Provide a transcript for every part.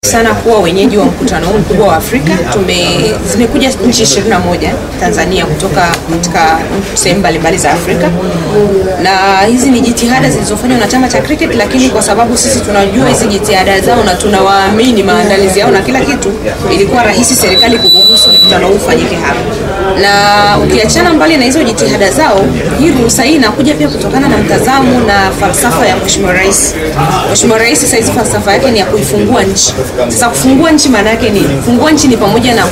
Sana kuwa wenyeji wa mkutano huu mkubwa wa Afrika. Zimekuja nchi 21 Tanzania kutoka katika sehemu mbalimbali za Afrika, na hizi ni jitihada zilizofanywa na chama cha cricket, lakini kwa sababu sisi tunajua hizi jitihada zao na tunawaamini maandalizi yao na kila kitu, ilikuwa rahisi serikali kuruhusu mkutano huu ufanyike hapa. Na ukiachana mbali na hizo jitihada zao, hii ruhusa hii inakuja pia kutokana na mtazamo na falsafa ya Mheshimiwa Rais. Mheshimiwa Rais sasa hizi falsafa yake ni ya kuifungua nchi. Sasa kufungua nchi maana yake ni kufungua nchi ni pamoja na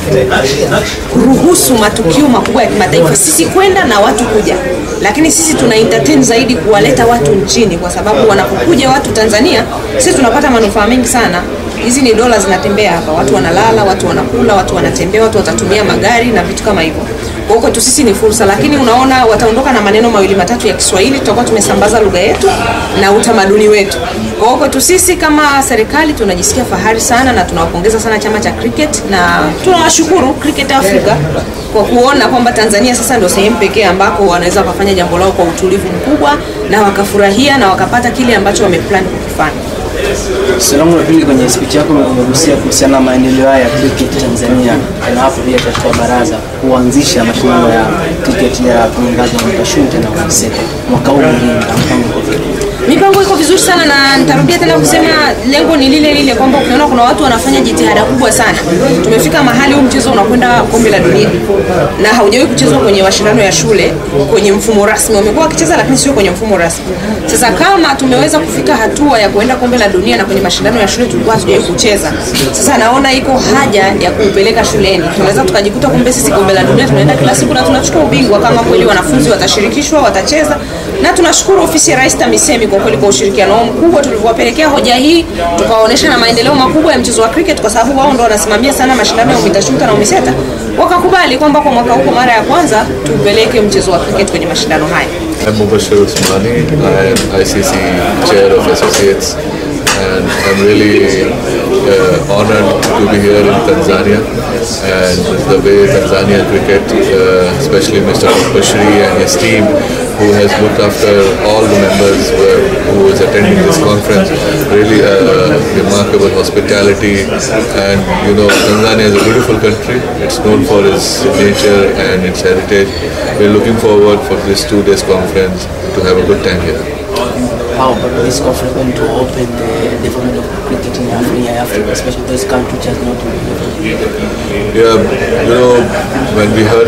kuruhusu matukio makubwa ya kimataifa sisi kwenda na watu kuja, lakini sisi tuna entertain zaidi kuwaleta watu nchini, kwa sababu wanapokuja watu Tanzania sisi tunapata manufaa mengi sana. Hizi ni dola zinatembea hapa, watu wanalala, watu wanakula, watu wanatembea, watu watatumia magari na vitu kama hivyo. Kwa hiyo tu sisi ni fursa, lakini unaona wataondoka na maneno mawili matatu ya Kiswahili, tutakuwa tumesambaza lugha yetu na utamaduni wetu. Kwa hiyo tu sisi kama serikali tunajisikia fahari sana na tunawapongeza sana chama cha cricket, na tunawashukuru Cricket Africa kwa kuona kwamba Tanzania sasa ndio sehemu pekee ambako wanaweza kufanya jambo lao kwa utulivu mkubwa na wakafurahia na wakapata kile ambacho wameplan kufanya. Salamu na pili, kwenye speech yako umegusia kuhusiana na maendeleo ya cricket Tanzania, na hapo pia katika baraza kuanzisha mashindano ya cricket ya ngazi ya mtashunte na unisete mwaka huu. Mipango iko vizuri sana, na nitarudia tena kusema lengo ni lile lile, kwamba ukiona kuna watu wanafanya jitihada kubwa sana. Tumefika mahali huu mchezo unakwenda kombe la dunia na haujawahi kuchezwa kwenye mashindano ya shule kwenye mfumo rasmi. Wamekuwa wakicheza lakini sio kwenye mfumo rasmi. Sasa kama tumeweza kufika hatua ya kuenda kombe la dunia na kwenye mashindano ya shule tulikuwa hatujawahi kucheza, sasa naona iko haja ya kupeleka shuleni. Tunaweza tukajikuta kumbe sisi kombe la dunia tunaenda kila siku na tunachukua ubingwa, kama kweli wanafunzi watashirikishwa, watacheza. Na tunashukuru ofisi ya Rais TAMISEMI kwa kweli kwa ushirikiano wao mkubwa tulivyowapelekea hoja hii, tukawaonesha na maendeleo makubwa ya mchezo wa cricket, kwa sababu wao ndio wanasimamia sana mashindano ya umitashunta na umiseta. Wakakubali kwamba kwa mwaka huu mara ya kwanza tupeleke mchezo wa cricket kwenye mashindano haya. I'm Mubashir Usmani. I am ICC Chair of Associates, and I'm really honored to be here in Tanzania, and the way Tanzania cricket, especially Mr. Bashiri and his team, who has looked after all the members who was attending this conference, really remarkable hospitality. And you know, Tanzania is a beautiful country. It's known for its nature and its heritage. We're looking forward for this 2 days conference to have a good time here. How about this conference going to open the development of cricket in Africa, especially those countries which has not been developed? Yeah, you know, when we heard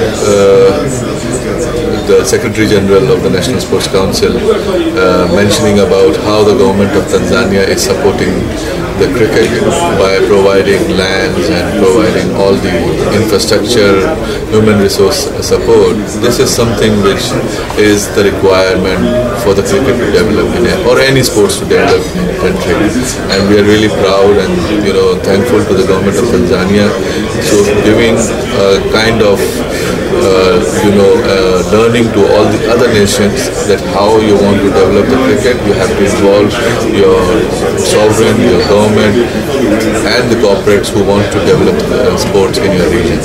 the Secretary General of the National Sports Council mentioning about how the government of Tanzania is supporting the cricket by providing lands and providing all the infrastructure, human resource support, this is something which is the requirement for the cricket to develop or any sports to develop in a country. And we are really proud and thankful to the government of Tanzania. So giving a kind of learning to all the other nations that how you want to develop the cricket, you have to involve your sovereign, your government and the corporates who want to develop sports in your region.